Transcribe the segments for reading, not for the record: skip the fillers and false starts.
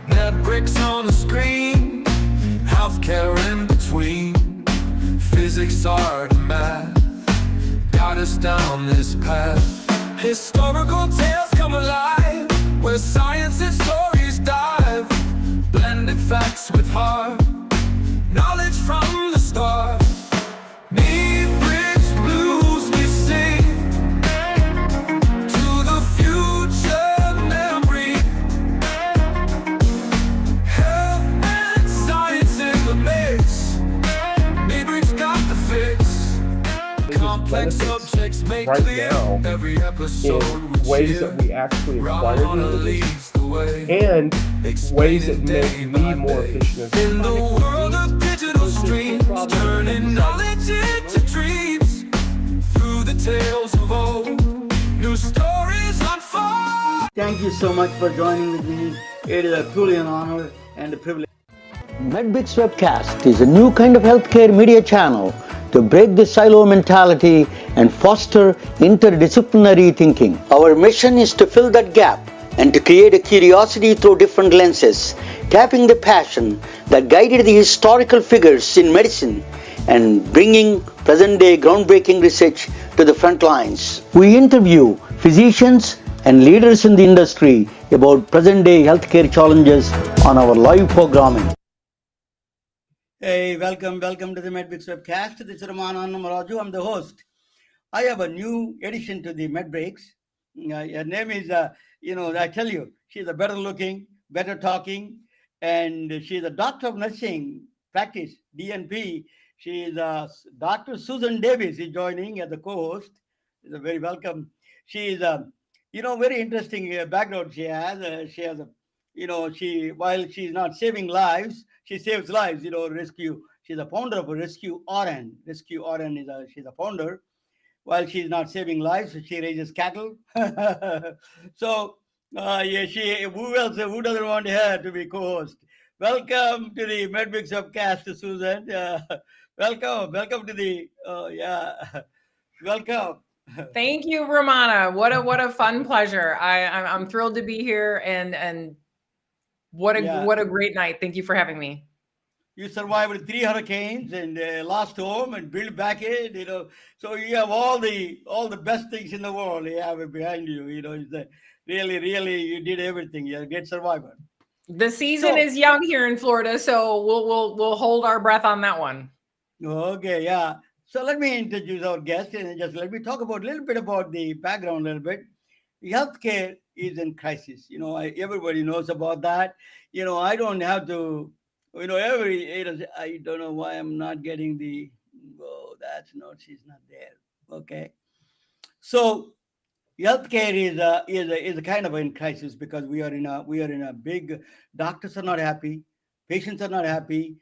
Netflix on the screen, healthcare in between, physics, art, and math got us down this path. Historical tales come alive, where science and stories dive, blended facts with heart, knowledge from the start. Need bridge blues we sing to the future memory. Health and science in the mix, Midbridge got the fix. Complex subjects make right clear now every episode in ways that we actually acquire knowledge and ways that make me more efficient. in the world of digital streams, turning knowledge into dreams. Through the tales of old, new stories unfold. Thank you so much for joining with me. It is truly an honor and a privilege. MedBix Webcast is a new kind of healthcare media channel to break the silo mentality and foster interdisciplinary thinking. Our mission is to fill that gap and to create a curiosity through different lenses, tapping the passion that guided the historical figures in medicine and bringing present-day groundbreaking research to the front lines. We interview physicians and leaders in the industry about present-day healthcare challenges on our live programming. Hey, welcome to the MedBreaks Webcast. This is Raman Annamaraju. I'm the host. I have a new addition to the MedBreaks. Her name is, I tell you, she's a better looking, better talking, and she's a doctor of nursing practice, DNP. She is Dr. Susan Davis is joining as a co-host. She's a very welcome. She is very interesting background she has. She has while she's not saving lives, she saves lives, rescue. She's a founder of a Rescue RN. Rescue RN she's a founder. While she's not saving lives, she raises cattle. So, who doesn't want her to be co-host? Welcome to the MedBix Webcast, Susan. Welcome to the, welcome. Thank you, Ramana. What a fun pleasure. I'm thrilled to be here, and what a great night. Thank you for having me. You survived 3 hurricanes and lost home and built back it, So you have all the best things in the world. You have it behind you, It's really you did everything. You're a great survivor. The season is young here in Florida, so we'll hold our breath on that one. Okay, yeah. So let me introduce our guest and just let me talk about a little bit about the background a little bit. Healthcare is in crisis. Everybody knows about that. I don't have to. I don't know why I'm not getting the. Oh, she's not there. Okay. So healthcare is a kind of in crisis because we are in a big. Doctors are not happy, patients are not happy.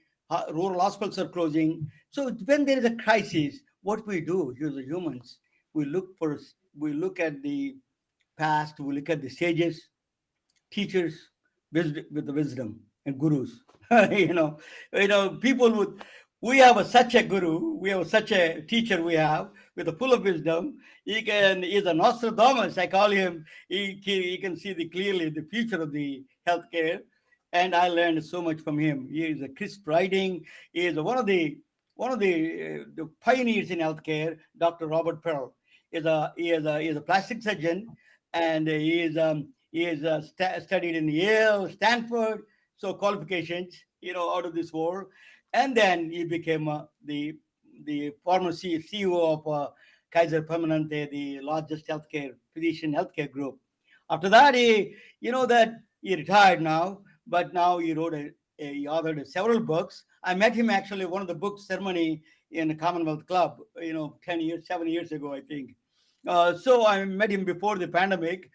Rural hospitals are closing. So when there is a crisis, what we do as humans, we look at the past, we look at the sages, teachers with the wisdom and gurus. People we have such a guru, we have such a teacher we have with a full of wisdom. He's a Nostradamus, I call him. He can see clearly the future of the healthcare. And I learned so much from him. He is a crisp writing. He is one of the pioneers in healthcare. Dr. Robert Pearl he is a plastic surgeon, and he is studied in Yale, Stanford. So qualifications, out of this world. And then he became the former CEO of Kaiser Permanente, the largest healthcare group. After that, he retired now, but now he he authored several books. I met him actually one of the book ceremony in the Commonwealth Club, 7 years ago, I think. So I met him before the pandemic.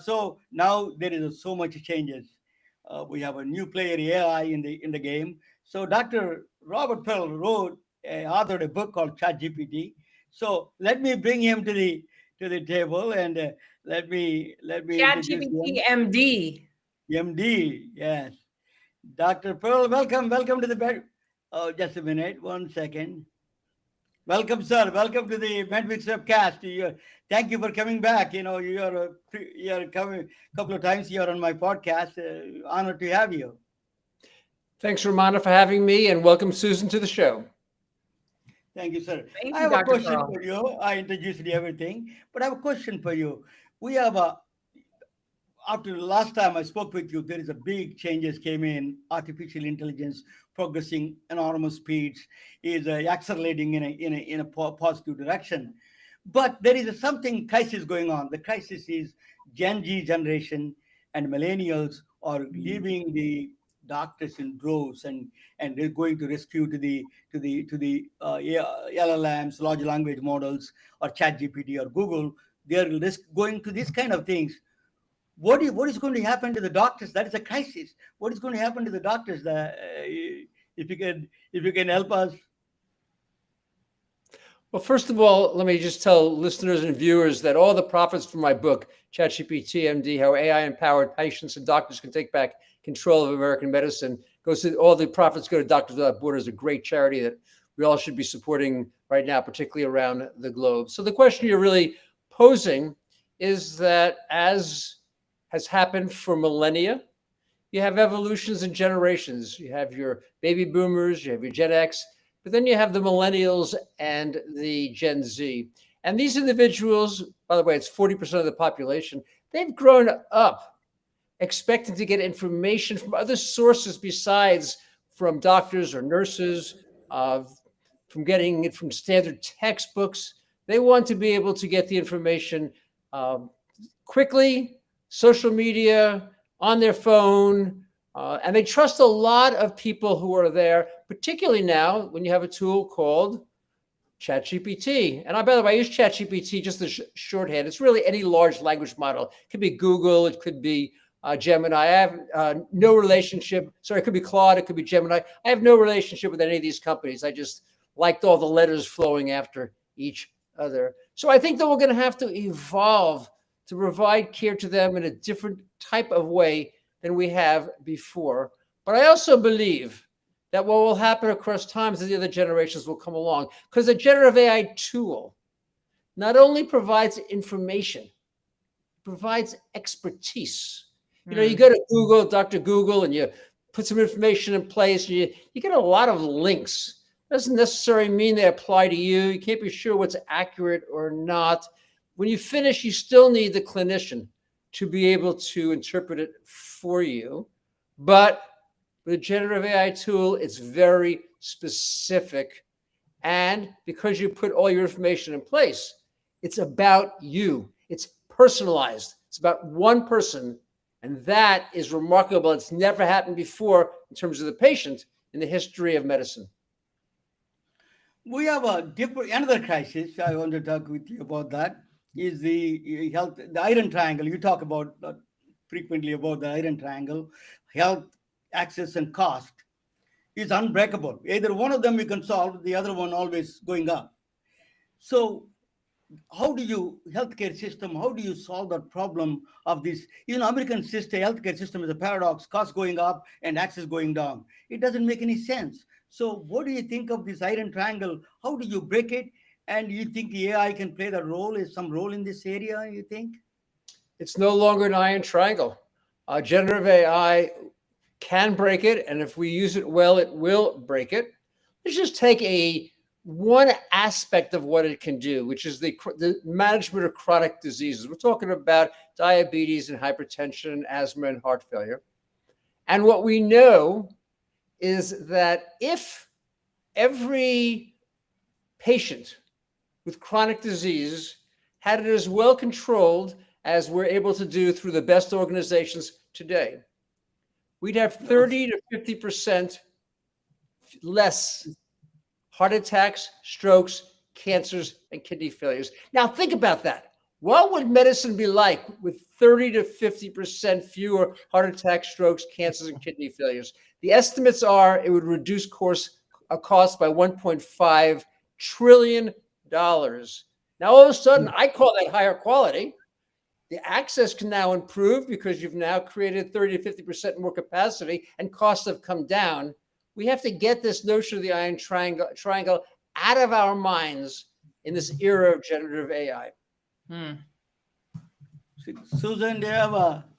So now there is so much changes. We have a new player AI in the game. So Dr. Robert Pearl authored a book called ChatGPT. So let me bring him to the table, and let me introduce ChatGPT him. MD. MD, yes. Dr. Pearl, welcome to the bed. Oh, just a minute, 1 second. Welcome, sir. Welcome to the Medwix webcast. Thank you for coming back. You're coming a couple of times here on my podcast. Honored to have you. Thanks, Romana, for having me, and welcome, Susan, to the show. Thank you, sir. Thank I you, have a Dr. question Pearl. for you. I introduced you everything, but I have a question for you. We have after the last time I spoke with you, there is a big changes came in. Artificial intelligence progressing enormous speeds is accelerating in a positive direction. But there is something crisis going on. The crisis is Gen Z generation and millennials are leaving the doctors in droves, and they're going to rescue to the LLMs, large language models, or ChatGPT or Google. They're going to these kind of things. What is going to happen to the doctors? That is a crisis. What is going to happen to the doctors? If you can help us. Well, first of all, let me just tell listeners and viewers that all the profits from my book, ChatGPT MD, How AI-Empowered Patients and Doctors Can Take Back Control of American Medicine, all the profits go to Doctors Without Borders, a great charity that we all should be supporting right now, particularly around the globe. So the question you're really posing is that, as has happened for millennia, you have evolutions and generations. You have your baby boomers, you have your Gen X, but then you have the millennials and the Gen Z. And these individuals, by the way, it's 40% of the population, they've grown up expecting to get information from other sources besides from doctors or nurses, from getting it from standard textbooks. They want to be able to get the information quickly, social media, on their phone, and they trust a lot of people who are there, particularly now when you have a tool called ChatGPT. And by the way, I use ChatGPT just as shorthand. It's really any large language model. It could be Google, it could be Gemini. I have no relationship. Sorry, it could be Claude, it could be Gemini. I have no relationship with any of these companies. I just liked all the letters flowing after each other. So I think that we're going to have to evolve to provide care to them in a different type of way than we have before. But I also believe that what will happen across time is that the other generations will come along, because a generative AI tool not only provides information, it provides expertise. You go to Google, Dr. Google, and you put some information in place, and you get a lot of links. Doesn't necessarily mean they apply to you. You can't be sure what's accurate or not. When you finish, you still need the clinician to be able to interpret it for you. But with a generative AI tool, it's very specific. And because you put all your information in place, it's about you. It's personalized. It's about one person. And that is remarkable. It's never happened before in terms of the patient in the history of medicine. We have another crisis. I want to talk with you about that. Is the iron triangle. You talk about frequently about the iron triangle. Health, access, and cost is unbreakable. Either one of them we can solve, the other one always going up. So how do you healthcare system, how do you solve that problem of this? American healthcare system is a paradox, cost going up and access going down. It doesn't make any sense. So what do you think of this iron triangle? How do you break it? And you think the AI can play some role in this area, you think? It's no longer an iron triangle. Generative AI can break it, and if we use it well, it will break it. Let's just take one aspect of what it can do, which is the management of chronic diseases. We're talking about diabetes and hypertension, asthma, and heart failure. And what we know is that if every patient with chronic disease had it as well controlled as we're able to do through the best organizations today, we'd have 30 to 50% less heart attacks, strokes, cancers, and kidney failures. Now think about that. What would medicine be like with 30 to 50% fewer heart attacks, strokes, cancers, and kidney failures? The estimates are it would reduce cost by $1.5 trillion. Now, all of a sudden, I call that higher quality. The access can now improve because you've now created 30 to 50% more capacity and costs have come down. We have to get this notion of the iron triangle out of our minds in this era of generative AI. Susan,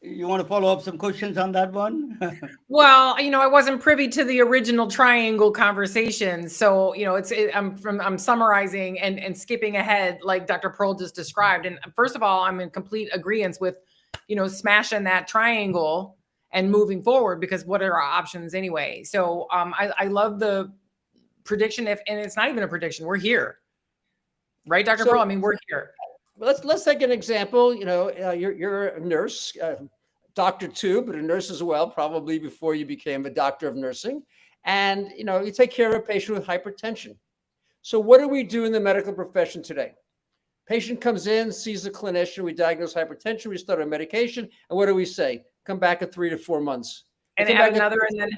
you want to follow up some questions on that one? Well, I wasn't privy to the original triangle conversation. So, I'm summarizing and skipping ahead like Dr. Pearl just described. And first of all, I'm in complete agreement with, smashing that triangle and moving forward, because what are our options anyway? So I love the prediction, and it's not even a prediction. We're here. Right, Dr. Pearl? I mean, we're here. Let's take an example. You're a nurse, doctor too, but a nurse as well, probably before you became a doctor of nursing. And, you take care of a patient with hypertension. So what do we do in the medical profession today? Patient comes in, sees a clinician, we diagnose hypertension, we start a medication. And what do we say? Come back in 3 to 4 months. And add another, and then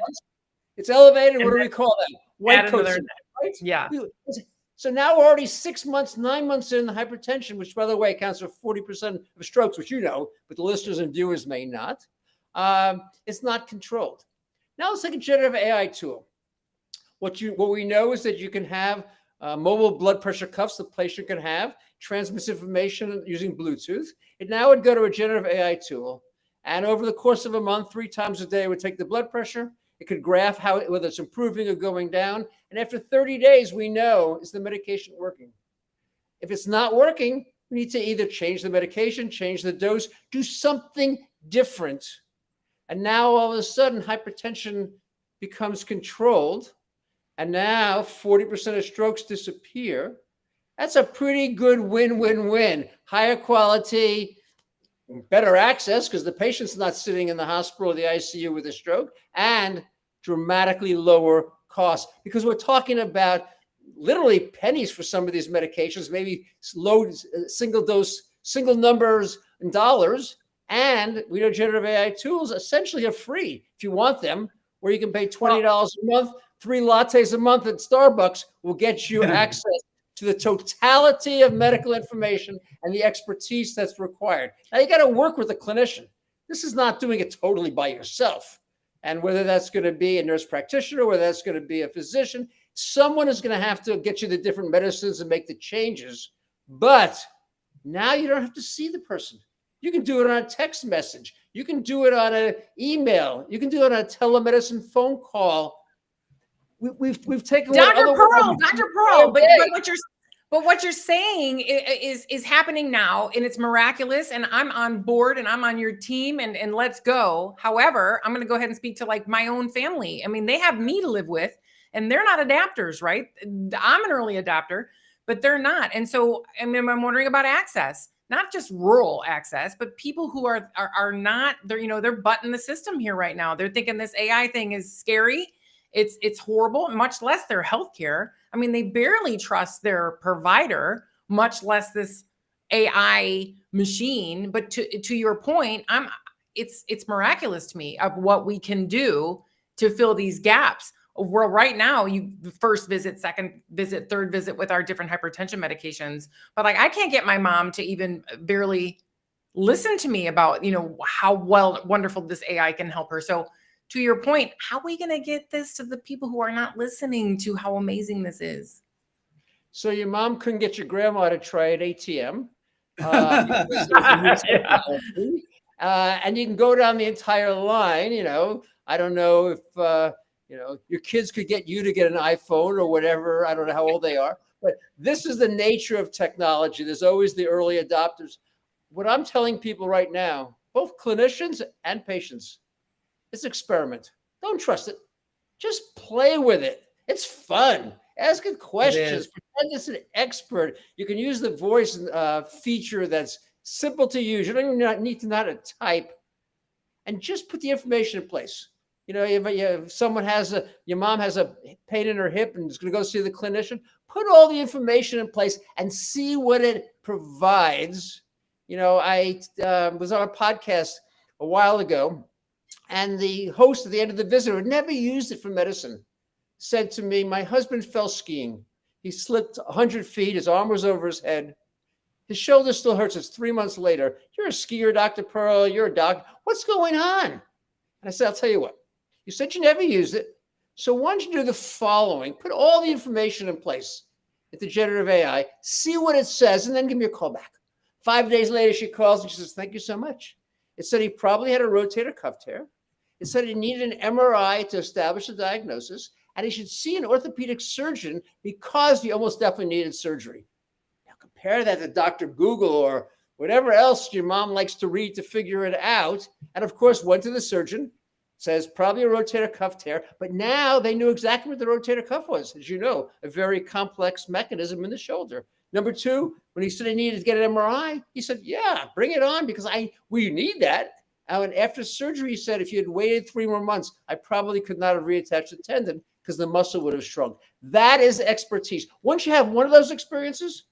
it's elevated. What do we call that? White coat syndrome, right? Yeah. So now we're already 6 months, 9 months in the hypertension, which, by the way, accounts for 40% of strokes, which but the listeners and viewers may not. It's not controlled. Now let's take a generative AI tool. What we know is that you can have mobile blood pressure cuffs the patient can have, transmits information using Bluetooth. It now would go to a generative AI tool, and over the course of a month, 3 times a day, it would take the blood pressure. It could graph whether it's improving or going down. And after 30 days, we know, is the medication working? If it's not working, we need to either change the medication, change the dose, do something different. And now all of a sudden, hypertension becomes controlled. And now 40% of strokes disappear. That's a pretty good win-win-win. Higher quality, better access because the patient's not sitting in the hospital or the ICU with a stroke, and dramatically lower costs, because we're talking about literally pennies for some of these medications, maybe low single dose, single numbers in dollars. And we know generative AI tools essentially are free if you want them, where you can pay $20 a month. 3 lattes a month at Starbucks will get you access to the totality of medical information and the expertise that's required. Now you got to work with a clinician. This is not doing it totally by yourself. And whether that's going to be a nurse practitioner, whether that's going to be a physician, someone is going to have to get you the different medicines and make the changes. But now you don't have to see the person. You can do it on a text message. You can do it on an email. You can do it on a telemedicine phone call. We've taken Dr. Pearl, but what you're saying is happening now, and it's miraculous, and I'm on board and I'm on your team, and let's go. However, I'm going to go ahead and speak to like my own family. I mean, they have me to live with, and they're not adapters, right? I'm an early adopter, but they're not. And so I'm wondering about access, not just rural access, but people who are not, they're butting the system here right now. They're thinking this AI thing is scary. It's horrible, much less their healthcare. I mean, they barely trust their provider, much less this AI machine. But to your point, it's miraculous to me of what we can do to fill these gaps. Where right now, you first visit, second visit, third visit with our different hypertension medications. But like, I can't get my mom to even barely listen to me about, how wonderful this AI can help her. So to your point, how are we going to get this to the people who are not listening to how amazing this is? So your mom couldn't get your grandma to try an ATM. And you can go down the entire line. I don't know if, your kids could get you to get an iPhone or whatever. I don't know how old they are. But this is the nature of technology. There's always the early adopters. What I'm telling people right now, both clinicians and patients, it's experiment. Don't trust it. Just play with it. It's fun. Ask it questions. Pretend it's an expert. You can use the voice feature that's simple to use. You don't even need to know how to type, and just put the information in place. You know, if someone your mom has a pain in her hip and is going to go see the clinician, put all the information in place and see what it provides. You know, I was on a podcast a while ago, and the host at the end of the visit, who had never used it for medicine, said to me, my husband fell skiing. He slipped 100 feet. His arm was over his head. His shoulder still hurts. It's 3 months later. You're a skier, Dr. Pearl. You're a doctor. What's going on? And I said, I'll tell you what. You said you never used it. So why don't you do the following? Put all the information in place at the generative AI, see what it says, and then give me a call back. 5 days later, she calls and she says, thank you so much. It said he probably had a rotator cuff tear. It said he needed an MRI to establish a diagnosis, and he should see an orthopedic surgeon because he almost definitely needed surgery. Now compare that to Dr. Google or whatever else your mom likes to read to figure it out. And of course, went to the surgeon, says probably a rotator cuff tear, but now they knew exactly what the rotator cuff was. As you know, a very complex mechanism in the shoulder. Number two, when he said he needed to get an MRI, he said, yeah, bring it on because we need that. And after surgery, he said, if you had waited 3 more months, I probably could not have reattached the tendon because the muscle would have shrunk. That is expertise. Once you have one of those experiences,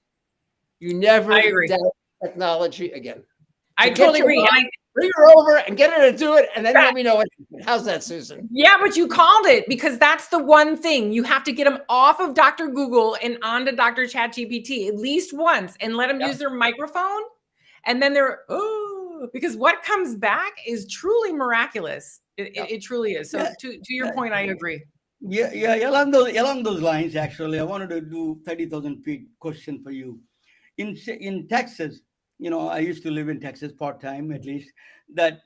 you never doubt technology again. So I totally agree. Bring her over and get her to do it, and then let me know what. How's that, Susan? Yeah, but you called it, because that's the one thing. You have to get them off of Dr. Google and onto Dr. ChatGPT at least once, and let them use their microphone, and then because what comes back is truly miraculous. It truly is. So to your point, I agree. Yeah. Along those lines, actually, I wanted to do 30,000 feet question for you. In Texas, you know, I used to live in Texas part-time, at least, that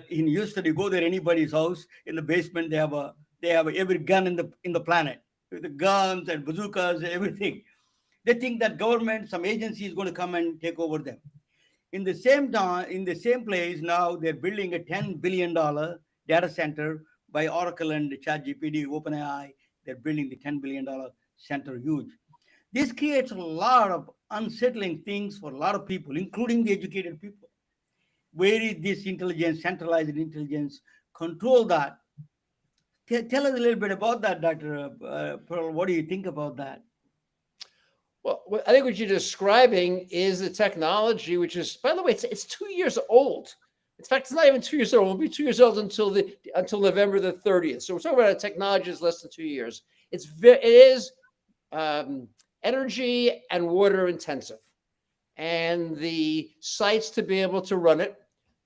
in Houston, you go there, anybody's house, in the basement, they have every gun in the planet, with the guns and bazookas and everything. They think that government, some agency is going to come and take over them. In the same time, in the same place, now they're building a $10 billion data center by Oracle and ChatGPT, OpenAI. They're building the $10 billion center, huge. This creates a lot of unsettling things for a lot of people, including the educated people. Where is this intelligence, centralized intelligence, control that? Tell us a little bit about that, Dr. Pearl. What do you think about that? Well, I think what you're describing is the technology, which is, by the way, it's 2 years old. In fact, it's not even 2 years old. It will be 2 years old until November the 30th. So we're talking about a technology that's less than 2 years. It is energy and water intensive, and the sites to be able to run it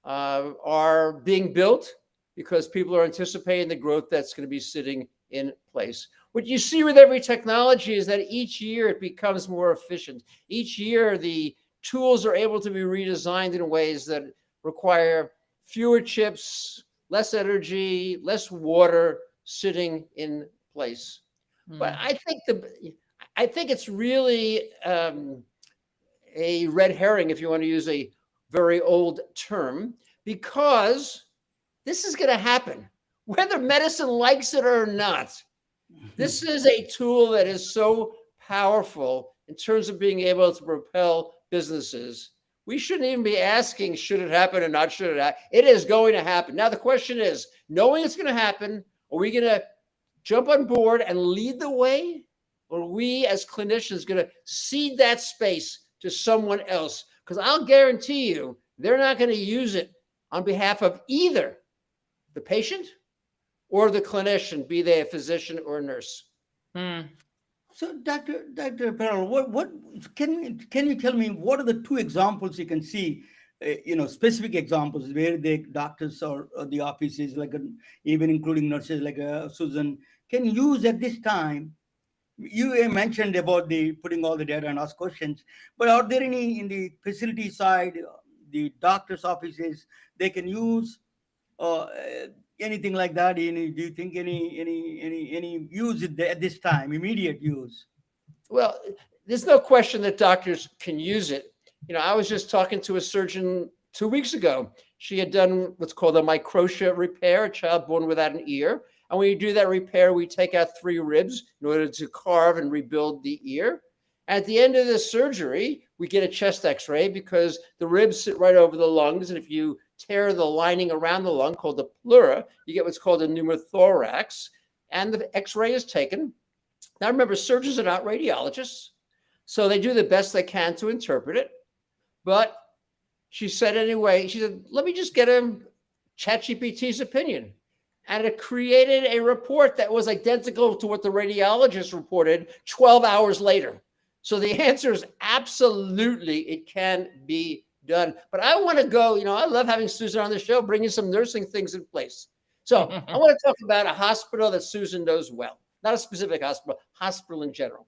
are being built because people are anticipating the growth that's going to be sitting in place. What you see with every technology is that each year it becomes more efficient. Each year the tools are able to be redesigned in ways that require fewer chips, less energy, less water sitting in place. But I think it's really a red herring, if you want to use a very old term, because this is going to happen, whether medicine likes it or not. This is a tool that is so powerful in terms of being able to propel businesses. We shouldn't even be asking, should it happen or not should it happen? It is going to happen. Now, the question is, knowing it's going to happen, are we going to jump on board and lead the way? Or are we as clinicians going to cede that space to someone else? Because I'll guarantee you, they're not going to use it on behalf of either the patient or the clinician, be they a physician or a nurse. So, Dr. Pearl, what can you tell me? What are the 2 examples you can see? Specific examples where the doctors or the offices, like even including nurses, like Susan, can use at this time. You mentioned about the putting all the data and ask questions, but are there any in the facility side, the doctor's offices, they can use anything like that? Do you think any use at this time, immediate use? Well, there's no question that doctors can use it. I was just talking to a surgeon 2 weeks ago. She had done what's called a microtia repair, a child born without an ear. And when you do that repair, we take out 3 ribs in order to carve and rebuild the ear. At the end of the surgery, we get a chest x-ray because the ribs sit right over the lungs. And if you tear the lining around the lung called the pleura, you get what's called a pneumothorax. And the x-ray is taken. Now remember, surgeons are not radiologists, so they do the best they can to interpret it. But she said anyway, she said, let me just get him ChatGPT's opinion. And it created a report that was identical to what the radiologist reported 12 hours later. So the answer is absolutely, it can be done. But I want to go, I love having Susan on the show, bringing some nursing things in place. So I want to talk about a hospital that Susan knows well, not a specific hospital in general.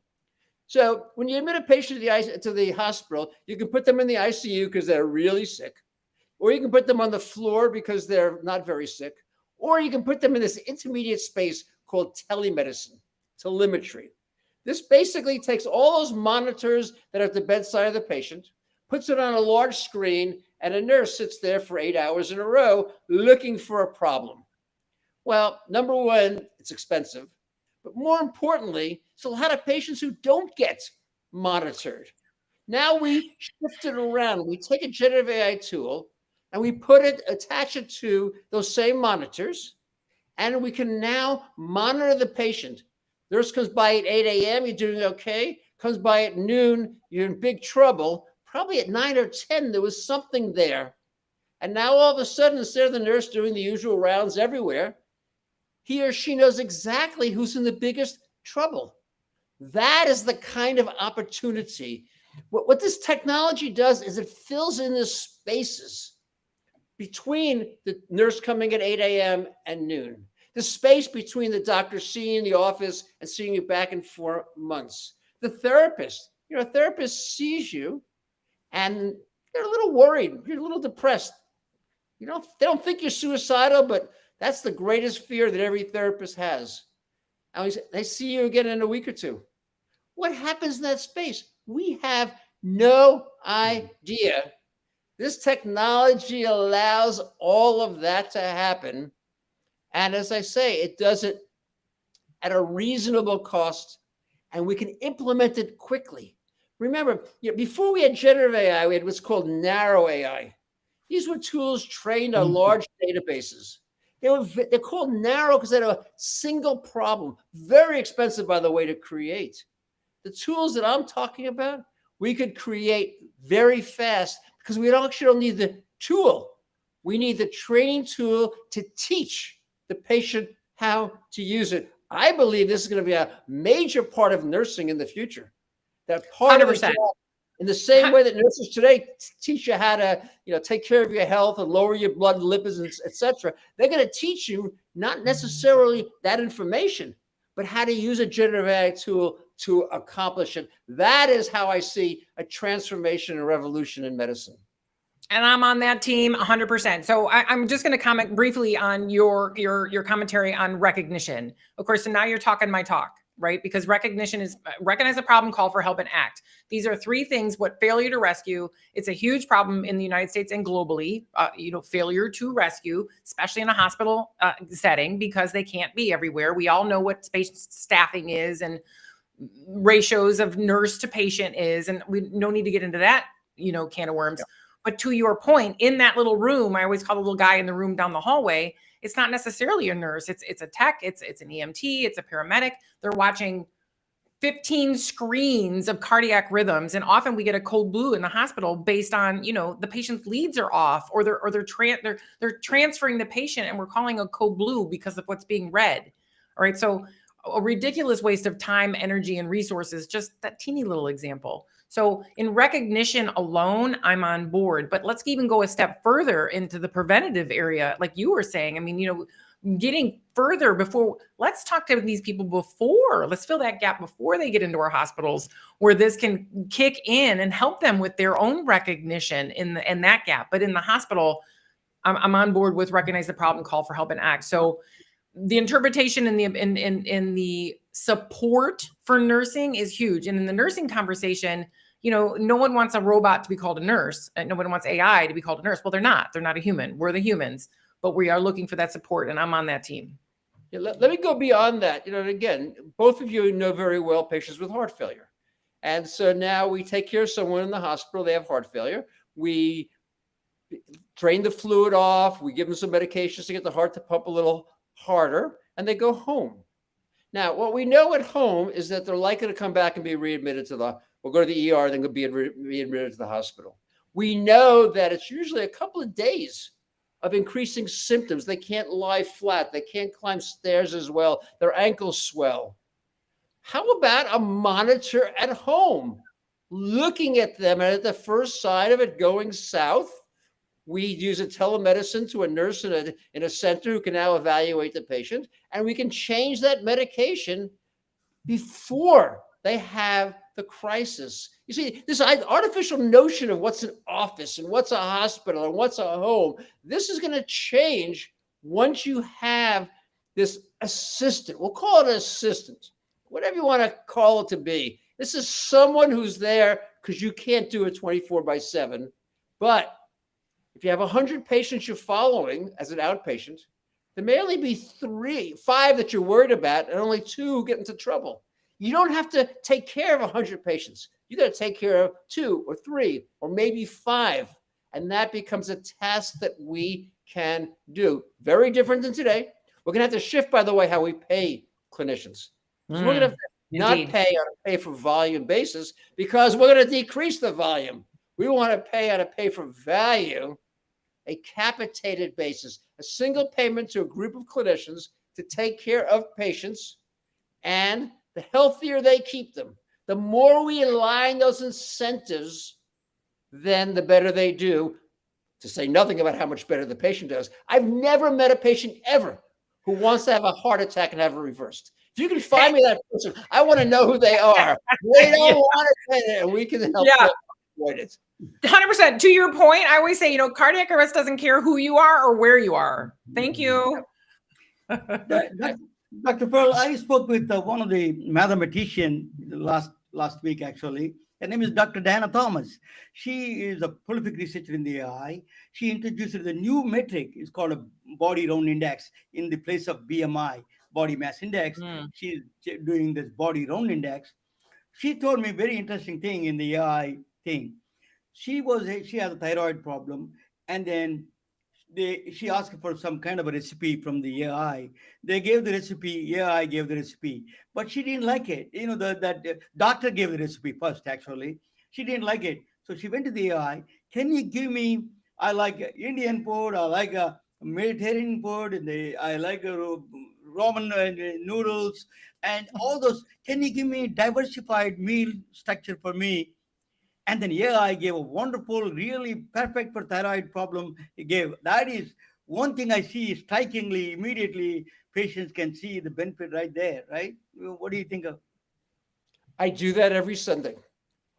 So when you admit a patient to the hospital, you can put them in the ICU because they're really sick, or you can put them on the floor because they're not very sick, or you can put them in this intermediate space called telemedicine, telemetry. This basically takes all those monitors that are at the bedside of the patient, puts it on a large screen, and a nurse sits there for 8 hours in a row looking for a problem. Well, number one, it's expensive. But more importantly, it's a lot of patients who don't get monitored. Now we shift it around. We take a generative AI tool and we attach it to those same monitors, and we can now monitor the patient. Nurse comes by at 8 a.m., you're doing okay. Comes by at noon, you're in big trouble. Probably at 9 or 10, there was something there. And now all of a sudden, instead of the nurse doing the usual rounds everywhere, he or she knows exactly who's in the biggest trouble. That is the kind of opportunity. What this technology does is it fills in the spaces between the nurse coming at 8 a.m. and noon, the space between the doctor seeing you in the office and seeing you back in 4 months. The therapist, a therapist sees you and they're a little worried, you're a little depressed. They don't think you're suicidal, but that's the greatest fear that every therapist has. And they see you again in a week or two. What happens in that space? We have no idea. This technology allows all of that to happen. And as I say, it does it at a reasonable cost, and we can implement it quickly. Remember, before we had generative AI, we had what's called narrow AI. These were tools trained on large databases. They're called narrow because they had a single problem. Very expensive, by the way, to create. The tools that I'm talking about, we could create very fast because we actually don't need the tool. We need the training tool to teach the patient how to use it. I believe this is going to be a major part of nursing in the future. That part 100%. of the job, in the same way that nurses today teach you how to, take care of your health and lower your blood lipids, et cetera, they're going to teach you not necessarily that information, but how to use a generative AI tool to accomplish it. That is how I see a transformation and revolution in medicine. And I'm on that team 100%. So I'm just going to comment briefly on your commentary on recognition. Of course, so now you're talking my talk, right? Because recognition is recognize the problem, call for help, and act. These are 3 things. What failure to rescue, it's a huge problem in the United States and globally, failure to rescue, especially in a hospital setting, because they can't be everywhere. We all know what space staffing is and ratios of nurse to patient is, and we no need to get into that, can of worms. Yeah. But to your point, in that little room, I always call the little guy in the room down the hallway, it's not necessarily a nurse. It's a tech, it's an EMT, it's a paramedic. They're watching 15 screens of cardiac rhythms. And often we get a cold blue in the hospital based on, the patient's leads are off, or they're transferring the patient and we're calling a code blue because of what's being read. All right. So a ridiculous waste of time, energy, and resources, just that teeny little example. So in recognition alone, I'm on board, but let's even go a step further into the preventative area. Like you were saying, I mean, getting further before, let's talk to these people before, let's fill that gap before they get into our hospitals, where this can kick in and help them with their own recognition in that gap. But in the hospital, I'm on board with recognize the problem, call for help, and act. So the interpretation and the support for nursing is huge. And in the nursing conversation, no one wants a robot to be called a nurse. No one wants AI to be called a nurse. Well, they're not. They're not a human. We're the humans, but we are looking for that support, and I'm on that team. Yeah, let me go beyond that. And again, both of you know very well patients with heart failure. And so now we take care of someone in the hospital, they have heart failure. We drain the fluid off, we give them some medications to get the heart to pump a little harder, and they go home. Now, what we know at home is that they're likely to come back and be readmitted we'll go to the ER, then go be readmitted to the hospital. We know that it's usually a couple of days of increasing symptoms. They can't lie flat. They can't climb stairs as well. Their ankles swell. How about a monitor at home, looking at them, and at the first sign of it going south, we use a telemedicine to a nurse in a center who can now evaluate the patient, and we can change that medication before they have the crisis. You see, this artificial notion of what's an office and what's a hospital and what's a home, this is going to change once you have this assistant. We'll call it an assistant, whatever you want to call it to be. This is someone who's there because you can't do it 24/7. But if you have 100 patients you're following as an outpatient, there may only be 5 that you're worried about, and only 2 who get into trouble. You don't have to take care of 100 patients. You got to take care of 2 or 3 or maybe 5. And that becomes a task that we can do. Very different than today. We're going to have to shift, by the way, how we pay clinicians. So we're going to have to not pay on a pay for volume basis, because we're going to decrease the volume. We want to pay on a pay for value, a capitated basis, a single payment to a group of clinicians to take care of patients, and the healthier they keep them. The more we align those incentives, then the better they do, to say nothing about how much better the patient does. I've never met a patient ever who wants to have a heart attack and have it reversed. If you can find me that person, I want to know who they are. They don't want it, and we can help them avoid it. 100%. To your point, I always say, cardiac arrest doesn't care who you are or where you are. Thank you. Dr. Pearl, I spoke with one of the mathematicians last week, actually. Her name is Dr. Diana Thomas. She is a prolific researcher in the AI. She introduced the new metric. It's called a body round index in the place of BMI, body mass index. She's doing this body round index. She told me a very interesting thing in the AI thing. She has a thyroid problem, and then she asked for some kind of a recipe from the AI. They gave the recipe, AI gave the recipe, but she didn't like it. That doctor gave the recipe first, actually. She didn't like it. So she went to the AI. Can you give me, I like Indian food, I like a Mediterranean food, and I like Roman noodles, and all those. Can you give me diversified meal structure for me? And then AI gave a wonderful, really perfect for thyroid problem. It gave. That is one thing I see strikingly, immediately, patients can see the benefit right there, right? What do you think of? I do that every Sunday.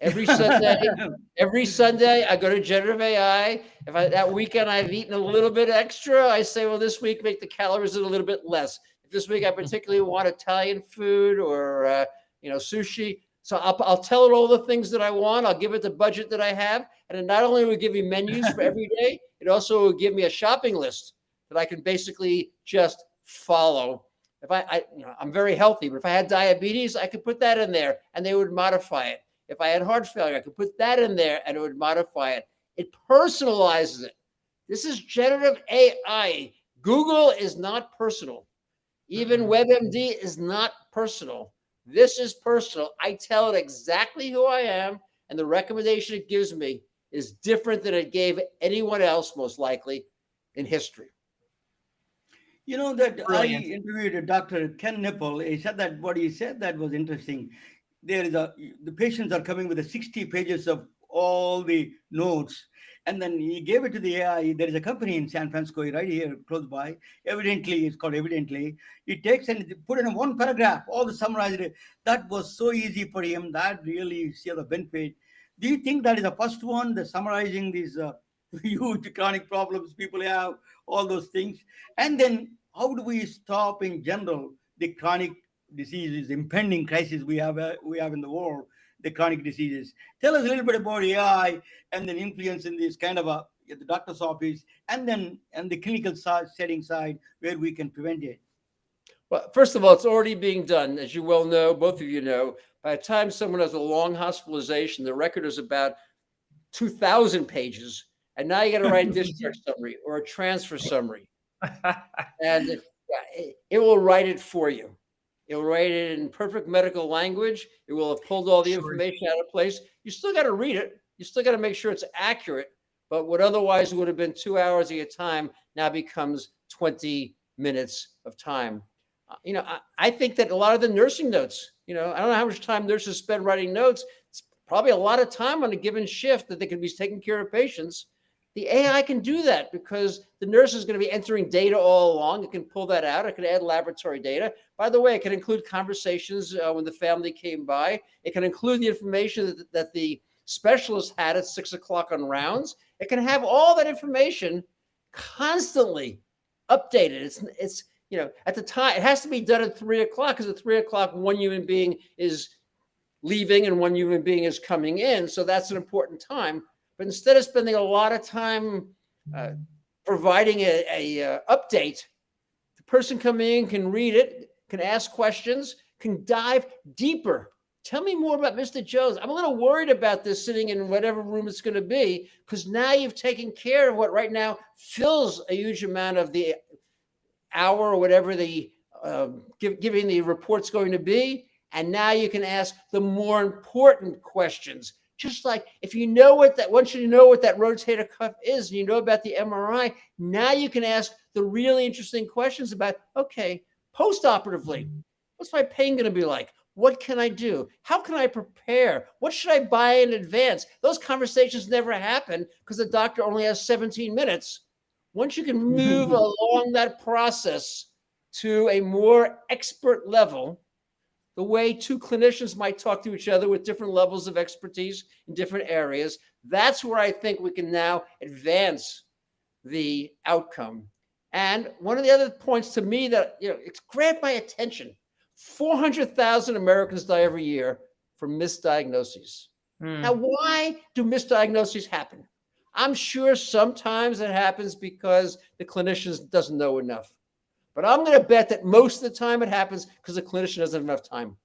Every Sunday, I go to generative AI. If that weekend I've eaten a little bit extra, I say, well, this week make the calories a little bit less. If this week I particularly want Italian food or sushi, so I'll tell it all the things that I want. I'll give it the budget that I have, and it not only will give me menus for every day, it also will give me a shopping list that I can basically just follow. If I'm very healthy, but if I had diabetes, I could put that in there, and they would modify it. If I had heart failure, I could put that in there, and it would modify it. It personalizes it. This is generative AI. Google is not personal. Even WebMD is not personal. This is personal. I tell it exactly who I am, and the recommendation it gives me is different than it gave anyone else, most likely, in history. That brilliant. I interviewed Dr. Ken Nipple. He said that what he said that was interesting. The patients are coming with 60 pages of all the notes, and then he gave it to the AI. There is a company in San Francisco, right here, close by. Evidently, it's called Evidently. It takes and put in one paragraph, all the summarized. That was so easy for him. That really see the benefit. Do you think that is the first one, the summarizing these huge chronic problems people have, all those things? And then how do we stop in general the chronic diseases, impending crisis we have in the world, the chronic diseases? Tell us a little bit about AI and then influence in this kind of at the doctor's office, and then the clinical setting side where we can prevent it. Well, first of all, it's already being done. As you well know, both of you know, by the time someone has a long hospitalization, the record is about 2,000 pages. And now you got to write a discharge summary or a transfer summary. And it will write it for you. It will write it in perfect medical language. It will have pulled all the information out of place. You still got to read it. You still got to make sure it's accurate. But what otherwise would have been 2 hours of your time now becomes 20 minutes of time. I think that a lot of the nursing notes, I don't know how much time nurses spend writing notes. It's probably a lot of time on a given shift that they could be taking care of patients. The AI can do that because the nurse is going to be entering data all along. It can pull that out. It can add laboratory data. By the way, it can include conversations when the family came by. It can include the information that the specialist had at 6 o'clock on rounds. It can have all that information constantly updated. It's at the time, it has to be done at 3 o'clock because at 3 o'clock, one human being is leaving and one human being is coming in. So that's an important time. But instead of spending a lot of time providing a update, the person coming in can read it, can ask questions, can dive deeper. Tell me more about Mr. Jones. I'm a little worried about this sitting in whatever room it's going to be, because now you've taken care of what right now fills a huge amount of the hour or whatever the giving the report's going to be. And now you can ask the more important questions. Just like if you know once you know what that rotator cuff is and you know about the MRI, now you can ask the really interesting questions about, okay, post-operatively, what's my pain going to be like? What can I do? How can I prepare? What should I buy in advance? Those conversations never happen because the doctor only has 17 minutes. Once you can move along that process to a more expert level, the way two clinicians might talk to each other with different levels of expertise in different areas, that's where I think we can now advance the outcome. And one of the other points to me that it's grabbed my attention, 400,000 Americans die every year from misdiagnoses. Now, why do misdiagnoses happen? I'm sure sometimes it happens because the clinician doesn't know enough. But I'm going to bet that most of the time it happens because the clinician doesn't have enough time.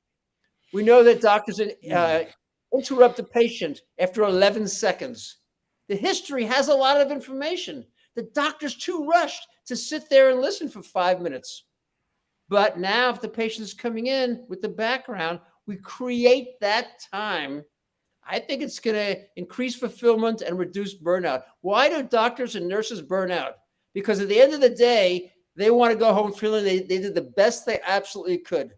We know that doctors interrupt the patient after 11 seconds. The history has a lot of information. The doctor's too rushed to sit there and listen for 5 minutes. But now if the patient is coming in with the background, we create that time. I think it's going to increase fulfillment and reduce burnout. Why do doctors and nurses burn out? Because at the end of the day, they want to go home feeling they did the best they absolutely could.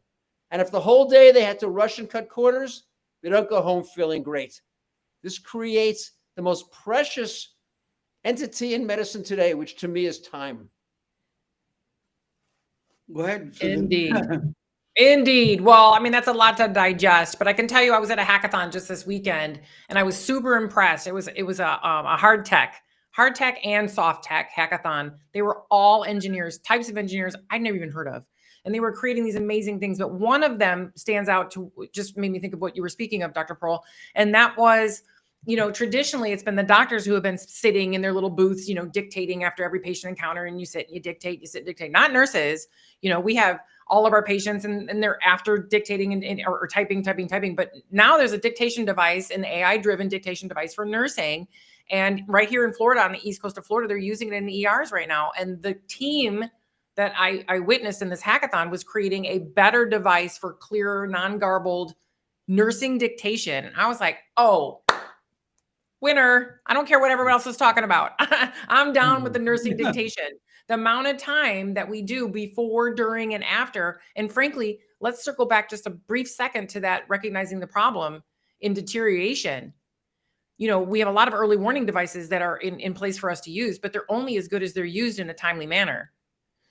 And if the whole day they had to rush and cut corners, they don't go home feeling great. This creates the most precious entity in medicine today, which to me is time. Go ahead, Susan. Indeed. Indeed. Well, I mean, that's a lot to digest, but I can tell you I was at a hackathon just this weekend and I was super impressed. It was a hard tech and soft tech hackathon. They were all engineers, types of engineers I'd never even heard of. And they were creating these amazing things. But one of them stands out to just made me think of what you were speaking of, Dr. Pearl. And that was, traditionally it's been the doctors who have been sitting in their little booths, dictating after every patient encounter, and you sit and you dictate, dictate, not nurses. We have all of our patients and they're after dictating or typing. But now there's a dictation device, an AI-driven dictation device for nursing. And right here in Florida, on the East Coast of Florida, they're using it in the ERs right now. And the team that I witnessed in this hackathon was creating a better device for clearer, non-garbled nursing dictation. And I was like, oh, winner. I don't care what everyone else is talking about. I'm down with the nursing dictation. The amount of time that we do before, during, and after. And frankly, let's circle back just a brief second to that, recognizing the problem in deterioration. We have a lot of early warning devices that are in place for us to use, but they're only as good as they're used in a timely manner.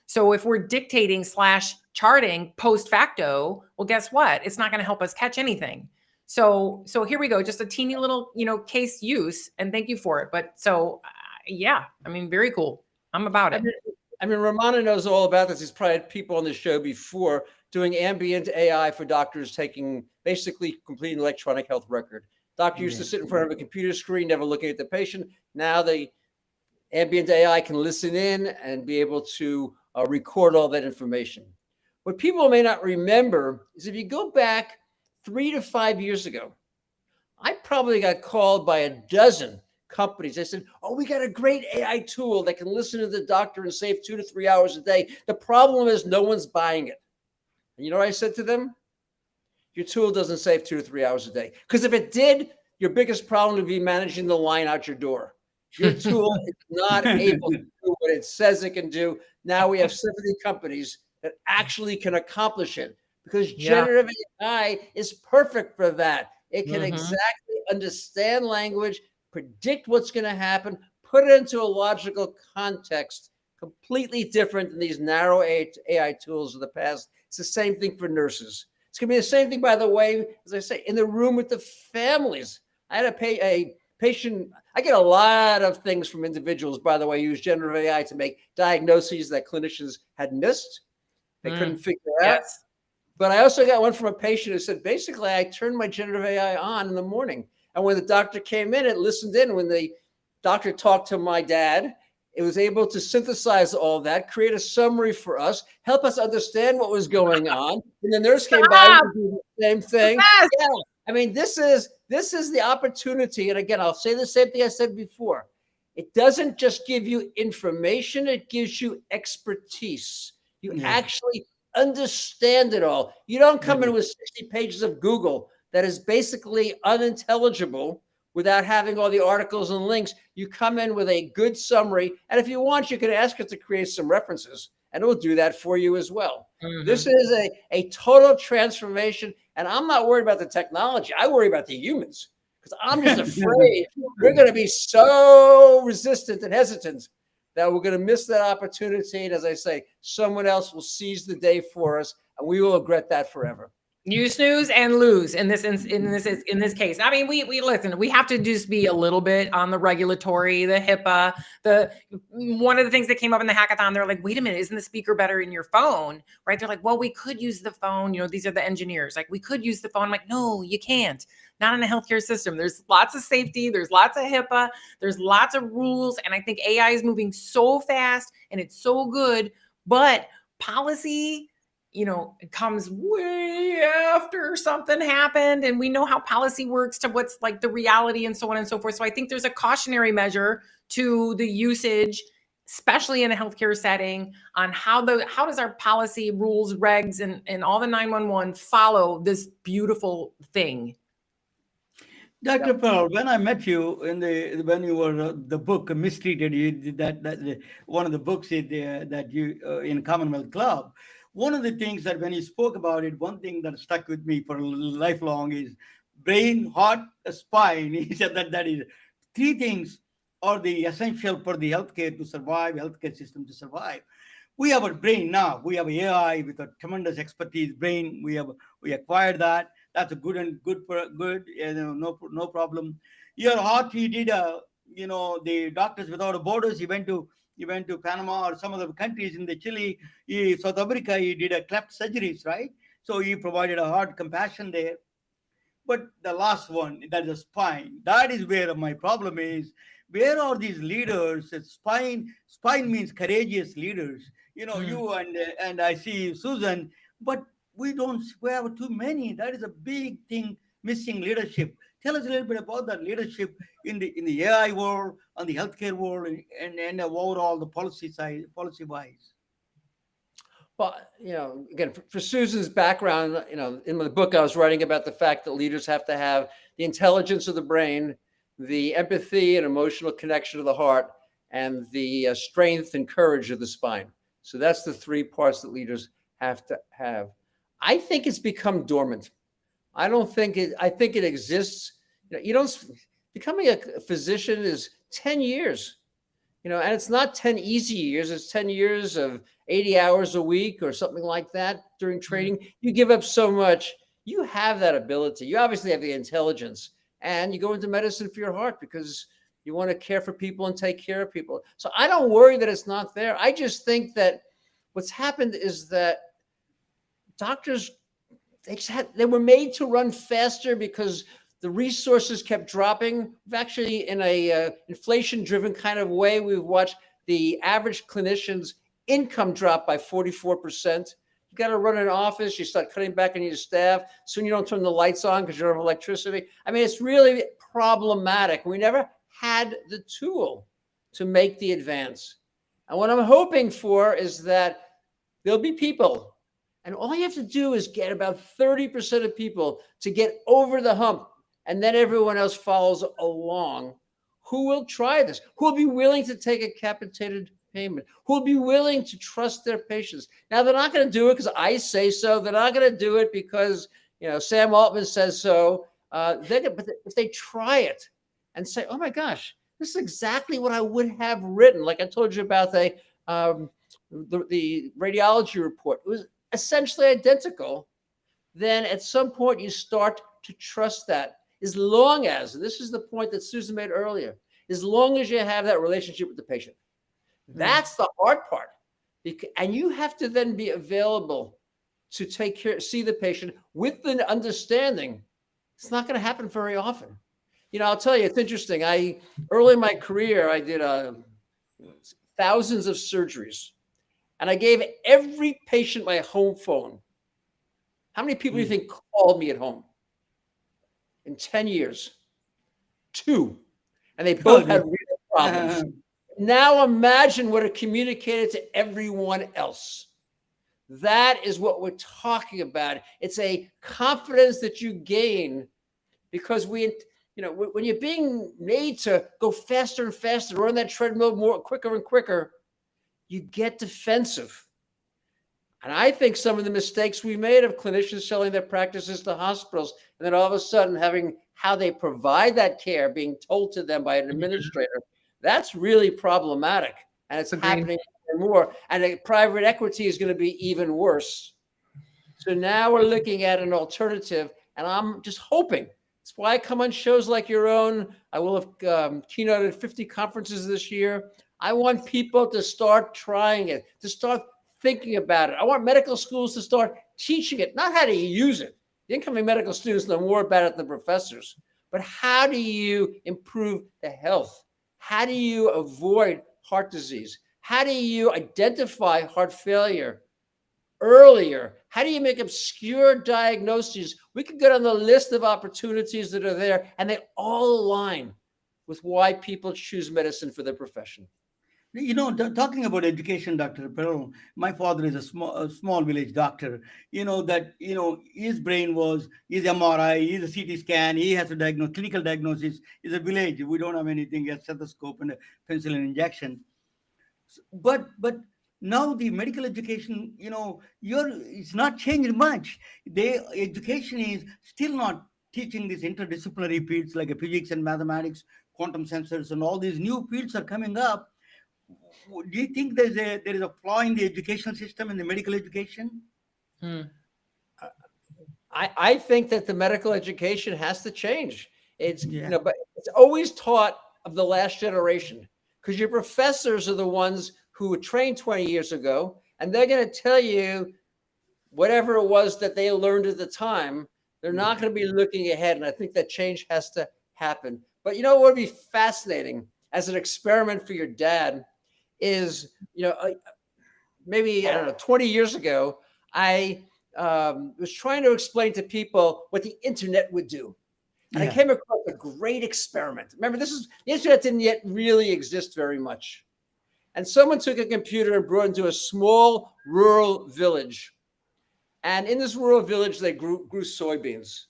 So if we're dictating / charting post facto, well, guess what? It's not going to help us catch anything. So here we go. Just a teeny little, case use, and thank you for it. But yeah, I mean, very cool. I'm about it. I mean, Romana knows all about this. He's probably had people on the show before doing ambient AI for doctors basically completing electronic health record. Doctor used to sit in front of a computer screen, never looking at the patient. Now the ambient AI can listen in and be able to record all that information. What people may not remember is if you go back 3 to 5 years ago, I probably got called by a dozen companies. They said, oh, we got a great AI tool that can listen to the doctor and save 2 to 3 hours a day. The problem is no one's buying it. And you know what I said to them? Your tool doesn't save 2 to 3 hours a day. Because if it did, your biggest problem would be managing the line out your door. Your tool is not able to do what it says it can do. Now we have 70 companies that actually can accomplish it because generative AI is perfect for that. It can exactly understand language, predict what's going to happen, put it into a logical context, completely different than these narrow AI tools of the past. It's the same thing for nurses. It's going to be the same thing, by the way, as I say, in the room with the families. I had a patient. I get a lot of things from individuals, by the way, who use generative AI to make diagnoses that clinicians had missed. They couldn't figure out. Yes. But I also got one from a patient who said, basically, I turned my generative AI on in the morning. And when the doctor came in, it listened in. When the doctor talked to my dad, it was able to synthesize all that, create a summary for us, help us understand what was going on. And the nurse came by and did the same thing. Yeah. I mean, this is the opportunity. And again, I'll say the same thing I said before. It doesn't just give you information, it gives you expertise. You actually understand it all. You don't come in with 60 pages of Google that is basically unintelligible without having all the articles and links. You come in with a good summary. And if you want, you can ask it to create some references and it will do that for you as well. This is a total transformation. And I'm not worried about the technology. I worry about the humans because I'm just afraid we're going to be so resistant and hesitant that we're going to miss that opportunity. And as I say, someone else will seize the day for us and we will regret that forever. You snooze and lose in this case. I mean, we listen. We have to just be a little bit on the regulatory, the HIPAA. One of the things that came up in the hackathon, they're like, "Wait a minute, isn't the speaker better in your phone?" Right? They're like, "Well, we could use the phone. You know, these are the engineers. Like, we could use the phone." I'm like, "No, you can't. Not in a healthcare system. There's lots of safety. There's lots of HIPAA. There's lots of rules, and I think AI is moving so fast and it's so good, but policy." It comes way after something happened and we know how policy works to what's like the reality and so on and so forth. So I think there's a cautionary measure to the usage, especially in a healthcare setting, on how does our policy, rules, regs, and all the 911 follow this beautiful thing. Dr. Pearl, when I met you when you were the book Mistreated, you did that one of the books that you in Commonwealth Club. One of the things that when you spoke about it, one thing that stuck with me for lifelong is brain, heart, spine. He said that is 3 things are the essential for the healthcare to survive, healthcare system to survive. We have a brain now. We have AI with a tremendous expertise brain. We acquired that. That's a good. No problem. Your heart, he did the Doctors Without Borders. He went to Panama or some of the countries in the Chile, South Africa. He did a cleft surgeries, right? So he provided a heart compassion there. But the last one, that is spine. That is where my problem is. Where are these leaders? Spine means courageous leaders. You and I see Susan, but we have too many. That is a big thing, missing leadership. Tell us a little bit about that leadership in the AI world, on the healthcare world, and overall the policy wise. Well, again, for Susan's background, in the book I was writing about the fact that leaders have to have the intelligence of the brain, the empathy and emotional connection of the heart, and the strength and courage of the spine. So that's the 3 parts that leaders have to have. I think it's become dormant. I think it exists. Becoming a physician is 10 years, and it's not 10 easy years. It's 10 years of 80 hours a week or something like that during training. You give up so much. You have that ability. You obviously have the intelligence, and you go into medicine for your heart because you want to care for people and take care of people. So I don't worry that it's not there. I just think that what's happened is that doctors, they were made to run faster because the resources kept dropping. We've actually, in a inflation-driven kind of way, we've watched the average clinician's income drop by 44%. You got to run an office. You start cutting back on your staff. Soon you don't turn the lights on because you don't have electricity. I mean, it's really problematic. We never had the tool to make the advance. And what I'm hoping for is that there'll be people, and all you have to do is get about 30% of people to get over the hump, and then everyone else follows along, who will try this, who will be willing to take a capitated payment, who will be willing to trust their patients. Now, they're not going to do it because I say so. They're not going to do it because, Sam Altman says so. But if they try it and say, oh my gosh, this is exactly what I would have written. Like I told you about the radiology report. It was essentially identical. Then at some point you start to trust that, as long as, and this is the point that Susan made earlier, as long as you have that relationship with the patient. That's the hard part. And you have to then be available to take care, see the patient with the understanding it's not going to happen very often. I'll tell you, it's interesting. Early in my career, I did thousands of surgeries, and I gave every patient my home phone. How many people do you think called me at home in 10 years? 2. And they both had real problems. Now imagine what it communicated to everyone else. That is what we're talking about. It's a confidence that you gain because when you're being made to go faster and faster, run that treadmill more quicker and quicker, you get defensive. And I think some of the mistakes we made of clinicians selling their practices to hospitals, and then all of a sudden having how they provide that care being told to them by an administrator, that's really problematic. And it's happening more. And private equity is going to be even worse. So now we're looking at an alternative, and I'm just hoping. That's why I come on shows like your own. I will have keynoted 50 conferences this year. I want people to start trying it, to start thinking about it. I want medical schools to start teaching it, not how to use it. The incoming medical students know more about it than professors. But how do you improve the health? How do you avoid heart disease? How do you identify heart failure earlier? How do you make obscure diagnoses? We could get on the list of opportunities that are there, and they all align with why people choose medicine for their profession. Talking about education, Dr. Perron, my father is a small village doctor. His brain was, his MRI, his CT scan, he has to diagnose, clinical diagnosis. Is a village. We don't have anything, a stethoscope and a penicillin injection. But now the medical education, it's not changed much. The education is still not teaching these interdisciplinary fields like physics and mathematics, quantum sensors, and all these new fields are coming up. Do you think there is a flaw in the education system, in the medical education? I think that the medical education has to change. But it's always taught of the last generation, because your professors are the ones who were trained 20 years ago, and they're going to tell you whatever it was that they learned at the time. They're not going to be looking ahead, and I think that change has to happen. But what would be fascinating as an experiment for your dad is, maybe, 20 years ago, I was trying to explain to people what the internet would do. And I came across a great experiment. Remember, the internet didn't yet really exist very much. And someone took a computer and brought it into a small rural village. And in this rural village, they grew soybeans.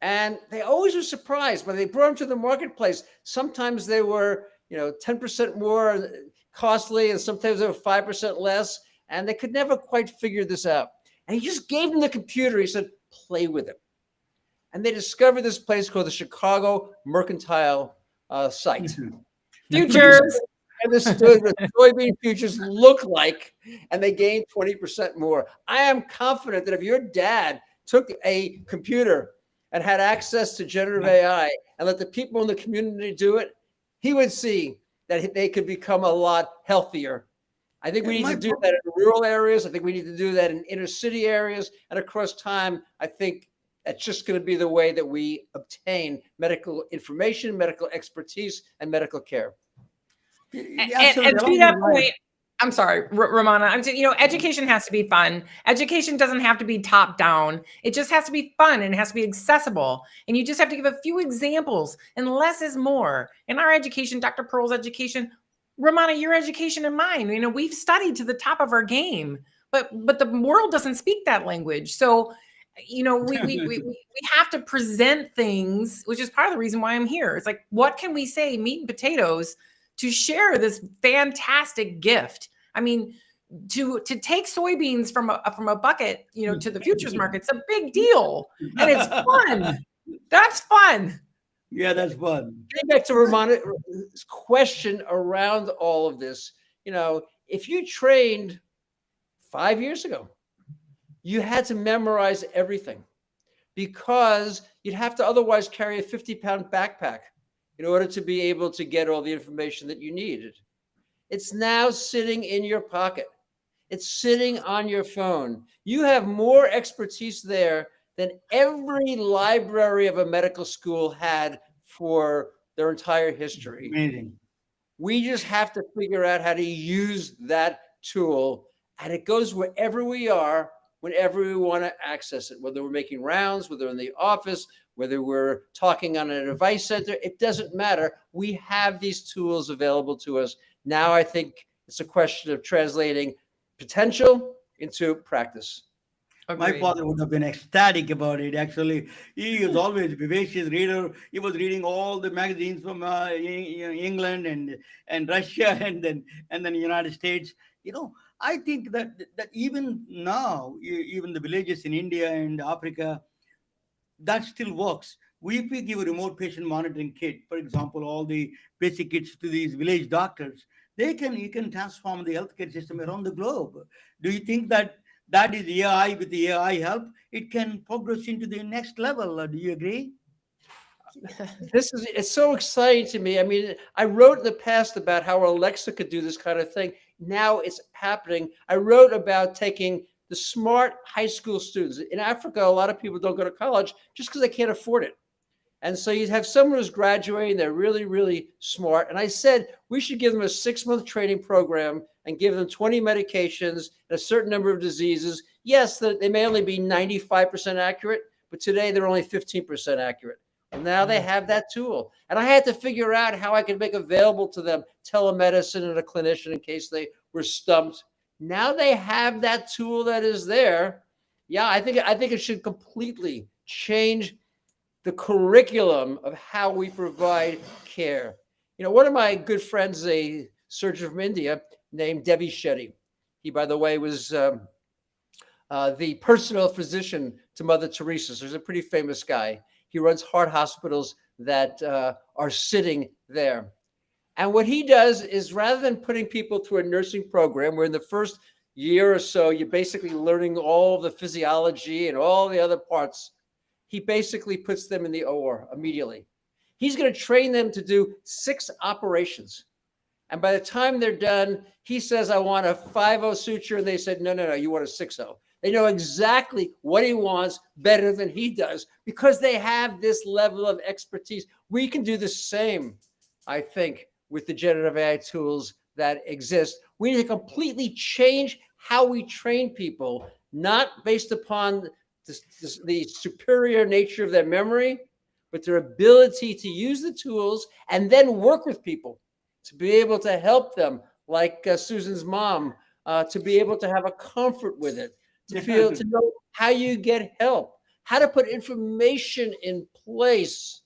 And they always were surprised when they brought them to the marketplace. Sometimes they were, 10% more costly, and sometimes they were 5% less. And they could never quite figure this out. And he just gave them the computer. He said, play with it. And they discovered this place called the Chicago Mercantile site. Futures. Understood what soybean futures look like, and they gained 20% more. I am confident that if your dad took a computer and had access to generative AI and let the people in the community do it, he would see that they could become a lot healthier. I think we need to do that in rural areas. I think we need to do that in inner city areas. And across time, I think that's just going to be the way that we obtain medical information, medical expertise, and medical care. And to that point, I'm sorry, Ramona. Education has to be fun. Education doesn't have to be top down. It just has to be fun and it has to be accessible. And you just have to give a few examples, and less is more. In our education, Dr. Pearl's education, Ramona, your education and mine, we've studied to the top of our game, but the world doesn't speak that language. So, we have to present things, which is part of the reason why I'm here. It's like, what can we say, meat and potatoes, to share this fantastic gift? I mean, to take soybeans from a bucket, to the futures market, it's a big deal, and it's fun. That's fun. Yeah, that's fun. Getting back to Ramona's question around all of this, if you trained 5 years ago, you had to memorize everything because you'd have to otherwise carry a 50-pound backpack in order to be able to get all the information that you needed. It's now sitting in your pocket. It's sitting on your phone. You have more expertise there than every library of a medical school had for their entire history. Amazing. We just have to figure out how to use that tool, and it goes wherever we are, whenever we want to access it, whether we're making rounds, whether we're in the office, whether we're talking on an advice center, it doesn't matter. We have these tools available to us. Now I think it's a question of translating potential into practice. My father would have been ecstatic about it. Actually, he was always a vivacious reader. He was reading all the magazines from England and Russia and then the United States. I think that even now, even the villages in India and Africa, that still works. If we give a remote patient monitoring kit, for example, all the basic kits to these village doctors, you can transform the healthcare system around the globe. Do you think that is AI? With the AI help, it can progress into the next level? Do you agree? It's so exciting to me. I mean, I wrote in the past about how Alexa could do this kind of thing. Now it's happening. I wrote about taking the smart high school students. In Africa, a lot of people don't go to college just because they can't afford it. And so you have someone who's graduating, they're really, really smart. And I said, we should give them a 6-month training program and give them 20 medications and a certain number of diseases. Yes, they may only be 95% accurate, but today they're only 15% accurate. And now they have that tool. And I had to figure out how I could make available to them telemedicine and a clinician in case they were stumped. Now they have that tool that is there. Yeah, I think it should completely change the curriculum of how we provide care. One of my good friends is a surgeon from India named Devi Shetty. He, by the way, was the personal physician to Mother Teresa. So he's a pretty famous guy. He runs heart hospitals that are sitting there. And what he does is, rather than putting people through a nursing program where in the first year or so, you're basically learning all the physiology and all the other parts, he basically puts them in the OR immediately. He's going to train them to do 6 operations. And by the time they're done, he says, I want a 5-0 suture. And they said, no, you want a 6-0. They know exactly what he wants better than he does because they have this level of expertise. We can do the same, I think, with the generative AI tools that exist. We need to completely change how we train people, not based upon the superior nature of their memory, but their ability to use the tools and then work with people to be able to help them, like Susan's mom, to be able to have a comfort with it, to feel, to know how you get help, how to put information in place,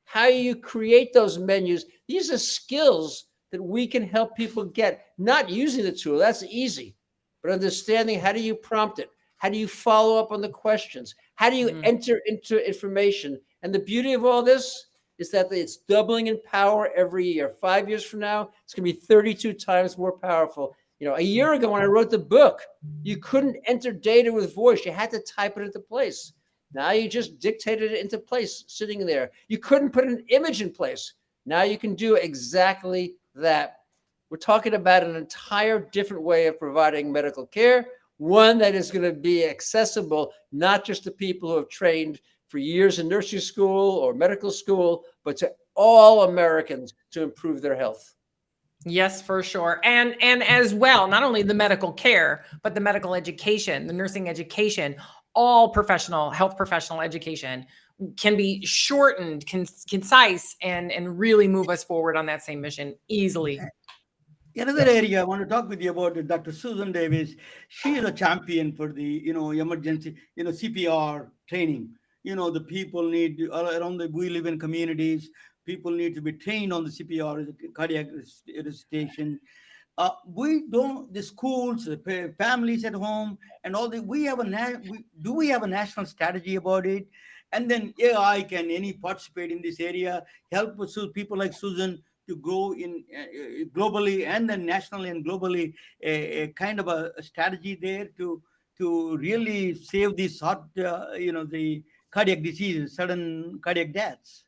how you create those menus. These are skills that we can help people get, not using the tool. That's easy, but understanding how do you prompt it? How do you follow up on the questions? How do you enter into information? And the beauty of all this is that it's doubling in power every year. 5 years from now, it's going to be 32 times more powerful. A year ago when I wrote the book, you couldn't enter data with voice. You had to type it into place. Now you just dictated it into place, sitting there. You couldn't put an image in place. Now you can do exactly that. We're talking about an entire different way of providing medical care, one that is going to be accessible, not just to people who have trained for years in nursing school or medical school, but to all Americans to improve their health. Yes, for sure. And as well, not only the medical care, but the medical education, the nursing education, all health professional education can be shortened, concise, and really move us forward on that same mission easily. Another area I want to talk with you about is Dr. Susan Davis. She is a champion for the emergency CPR training. The people need around we live in communities. People need to be trained on the CPR, cardiac resuscitation. We don't the schools, the families at home, and all the we have we have a national strategy about it, and then AI can any participate in this area, help us, people like Susan to grow in globally and then nationally and globally a kind of a strategy there to really save these the cardiac diseases, sudden cardiac deaths.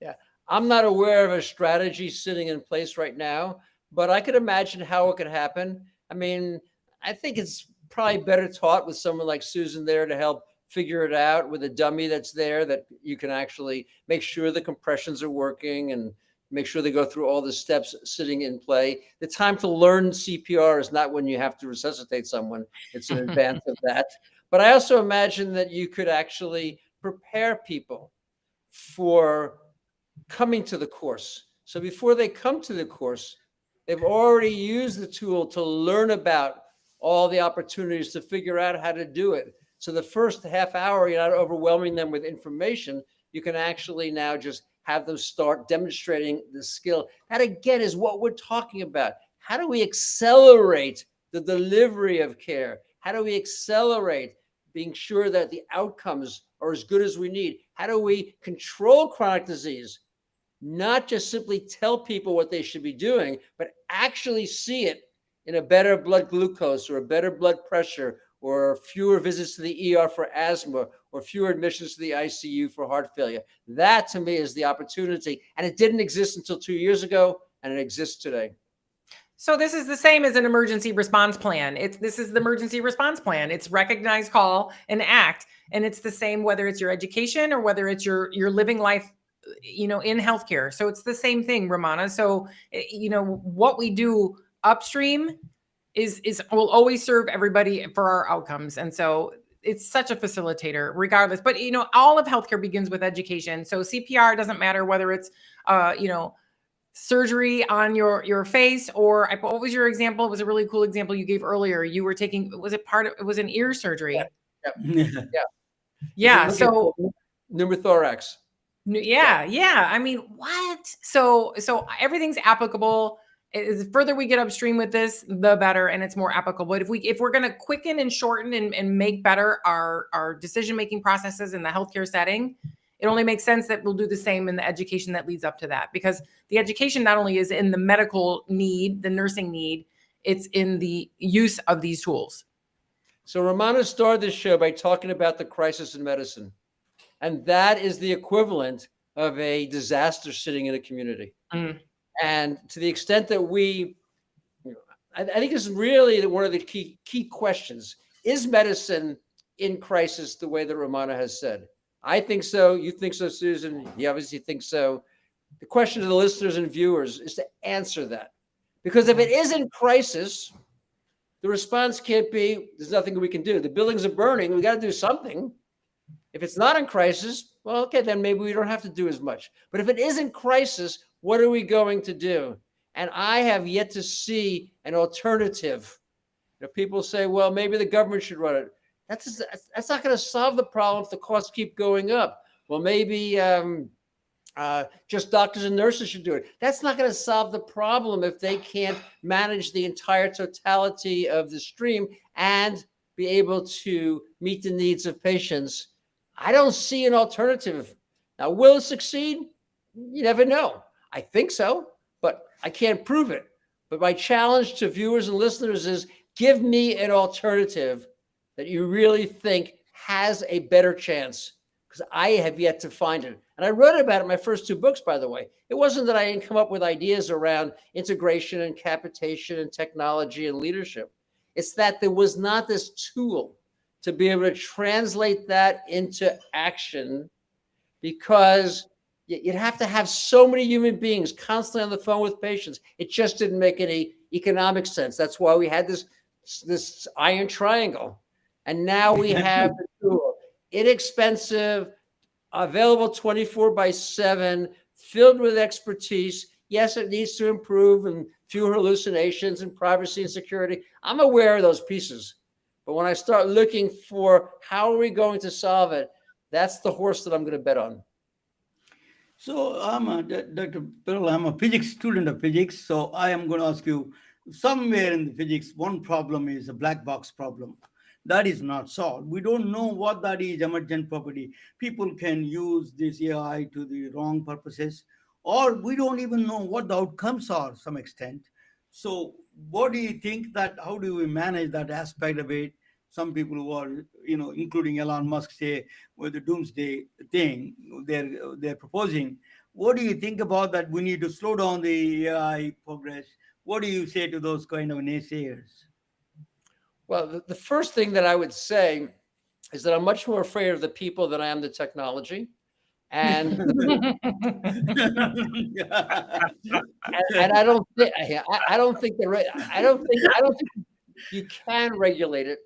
Yeah, I'm not aware of a strategy sitting in place right now, but I could imagine how it could happen. I mean, I think it's probably better taught with someone like Susan there to help figure it out, with a dummy that's there that you can actually make sure the compressions are working and make sure they go through all the steps sitting in play. The time to learn CPR is not when you have to resuscitate someone. It's in advance of that. But I also imagine that you could actually prepare people for coming to the course. So before they come to the course, they've already used the tool to learn about all the opportunities to figure out how to do it. So the first half hour, you're not overwhelming them with information. You can actually now just have them start demonstrating the skill. That again is what we're talking about. How do we accelerate the delivery of care? How do we accelerate being sure that the outcomes are as good as we need? How do we control chronic disease? Not just simply tell people what they should be doing, but actually see it in a better blood glucose or a better blood pressure or fewer visits to the ER for asthma or fewer admissions to the ICU for heart failure. That to me is the opportunity. And it didn't exist until 2 years ago, and it exists today. So this is the same as an emergency response plan. This is the emergency response plan. It's recognize, call, and act. And it's the same whether it's your education or whether it's your living life, in healthcare. So it's the same thing, Ramana. So, what we do upstream is will always serve everybody for our outcomes. And so it's such a facilitator regardless. But, all of healthcare begins with education. So CPR doesn't matter whether it's, surgery on your face, or what was your example? It was a really cool example you gave earlier. You were taking, it was an ear surgery. Yeah. So pneumothorax. Yeah. I mean, what? So everything's applicable. The further we get upstream with this, the better, and it's more applicable. But if we're going to quicken and shorten and make better our decision-making processes in the healthcare setting, it only makes sense that we'll do the same in the education that leads up to that, because the education not only is in the medical need, the nursing need, it's in the use of these tools. So Ramana started this show by talking about the crisis in medicine. And that is the equivalent of a disaster sitting in a community. Mm. And to the extent that I think this is really one of the key questions. Is medicine in crisis the way that Ramana has said? I think so. You think so, Susan? You obviously think so. The question to the listeners and viewers is to answer that. Because if it is in crisis, the response can't be, there's nothing we can do. The buildings are burning. We got to do something. If it's not in crisis, well, okay, then maybe we don't have to do as much. But if it is in crisis, what are we going to do? And I have yet to see an alternative. People say, well, maybe the government should run it. That's not going to solve the problem if the costs keep going up. Well, maybe just doctors and nurses should do it. That's not going to solve the problem if they can't manage the entire totality of the stream and be able to meet the needs of patients. I don't see an alternative. Now, will it succeed? You never know. I think so, but I can't prove it. But my challenge to viewers and listeners is, give me an alternative that you really think has a better chance, because I have yet to find it. And I wrote about it in my first 2 books, by the way. It wasn't that I didn't come up with ideas around integration and capitation and technology and leadership. It's that there was not this tool to be able to translate that into action, because You'd have to have so many human beings constantly on the phone with patients. It just didn't make any economic sense. That's why we had this iron triangle. And now we have the tool, inexpensive, available 24/7, filled with expertise. Yes, it needs to improve and fewer hallucinations and privacy and security. I'm aware of those pieces. But when I start looking for how are we going to solve it, that's the horse that I'm going to bet on. So Dr. Pearl, I'm a physics student of physics. So I am going to ask you, somewhere in the physics, one problem is a black box problem. That is not solved. We don't know what that is, emergent property. People can use this AI to the wrong purposes, or we don't even know what the outcomes are to some extent. So what do you think that, how do we manage that aspect of it? Some people who are, including Elon Musk, say with the doomsday thing they're proposing. What do you think about that? We need to slow down the AI progress. What do you say to those kind of naysayers? Well, the first thing that I would say is that I'm much more afraid of the people than I am the technology. And and I don't think you can regulate it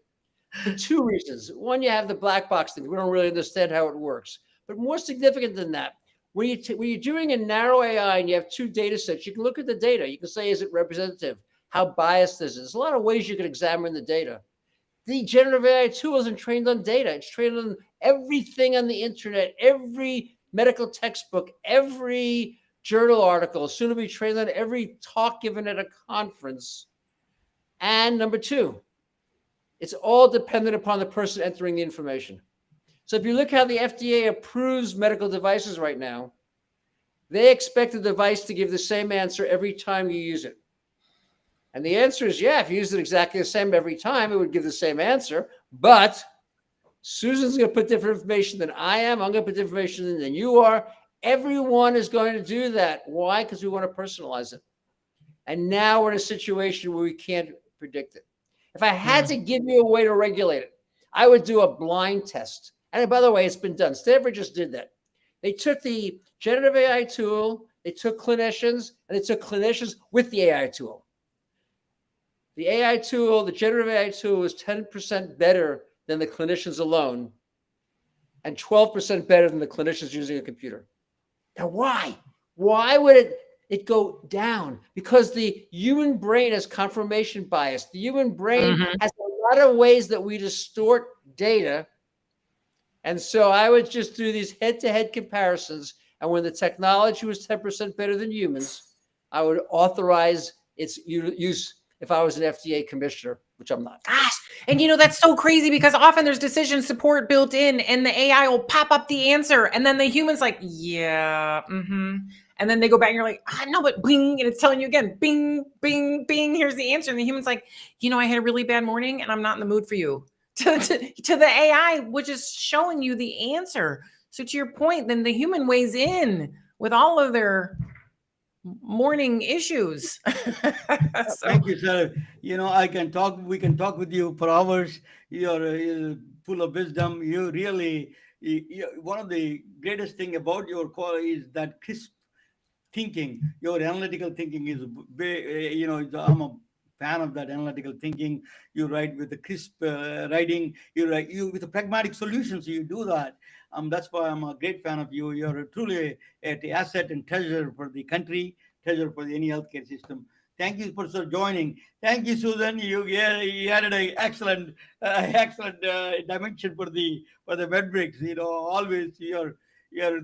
for two reasons. One, you have the black box thing. We don't really understand how it works. But more significant than that, when you're doing a narrow AI and you have two data sets, you can look at the data. You can say, is it representative? How biased is it? There's a lot of ways you can examine the data. The generative AI tool isn't trained on data. It's trained on everything on the internet, every medical textbook, every journal article, soon to be trained on every talk given at a conference. And number two, it's all dependent upon the person entering the information. So if you look how the FDA approves medical devices right now, they expect the device to give the same answer every time you use it. And the answer is, yeah, if you use it exactly the same every time, it would give the same answer. But Susan's going to put different information than I am. I'm going to put different information than you are. Everyone is going to do that. Why? Because we want to personalize it. And now we're in a situation where we can't predict it. If I had to give you a way to regulate it, I would do a blind test. And by the way, it's been done. Stanford just did that. They took the generative AI tool, they took clinicians, and they took clinicians with the AI tool. The AI tool, the generative AI tool, is 10% better than the clinicians alone and 12% better than the clinicians using a computer. Now, why? Why would it go down? Because the human brain has confirmation bias. The human brain has a lot of ways that we distort data. And so I would just do these head-to-head comparisons. And when the technology was 10% better than humans, I would authorize its use if I was an FDA commissioner, which I'm not. Gosh. And that's so crazy because often there's decision support built in and the AI will pop up the answer. And then the human's like, yeah, And then they go back and you're like, no, but bing. And it's telling you again, bing, bing, bing. Here's the answer. And the human's like, I had a really bad morning and I'm not in the mood for you. To the AI, which is showing you the answer. So to your point, then the human weighs in with all of their morning issues. Thank you, sir. We can talk with you for hours. You're full of wisdom. You really, one of the greatest thing about your call is that crisp thinking. Your analytical thinking is, I'm a fan of that analytical thinking. You write with the crisp writing. You write with the pragmatic solutions. You do that. That's why I'm a great fan of you. You're truly an asset and treasure for the country, treasure for any healthcare system. Thank you for joining. Thank you, Susan. You added an excellent dimension for the MedBreaks. Always you're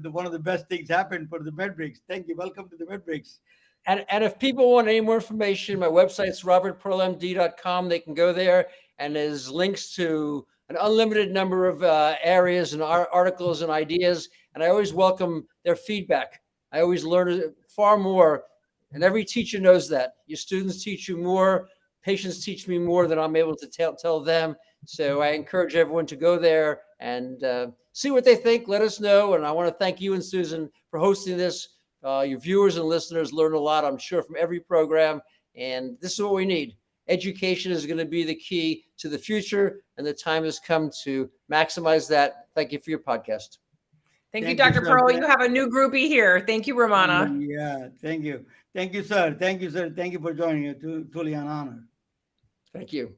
one of the best things happen for the MedBreaks. Thank you. Welcome to the MedBreaks. And if people want any more information, my website's robertpearlmd.com. They can go there, and there's links to an unlimited number of areas and articles and ideas. And I always welcome their feedback. I always learn far more, and every teacher knows that. Your students teach you more, patients teach me more than I'm able to tell them. So I encourage everyone to go there and see what they think. Let us know. And I want to thank you and Susan for hosting this. Your viewers and listeners learn a lot, I'm sure, from every program. And this is what we need. Education is going to be the key to the future, and the time has come to maximize that. Thank you for your podcast. Thank you, Dr. Pearl. You have a new groupie here. Thank you, Ramana. Yeah, thank you. Thank you, sir. Thank you, sir. Thank you for joining us. Truly an honor. Thank you.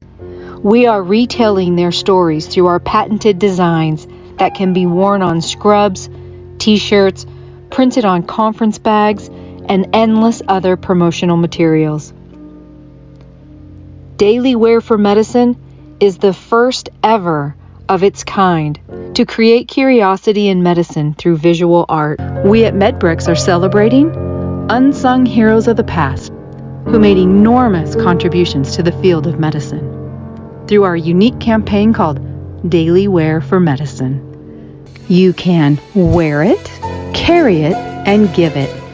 We are retelling their stories through our patented designs that can be worn on scrubs, t-shirts, printed on conference bags, and endless other promotional materials. Daily Wear for Medicine is the first ever of its kind to create curiosity in medicine through visual art. We at MedBricks are celebrating unsung heroes of the past who made enormous contributions to the field of medicine through our unique campaign called Daily Wear for Medicine. You can wear it, carry it, and give it.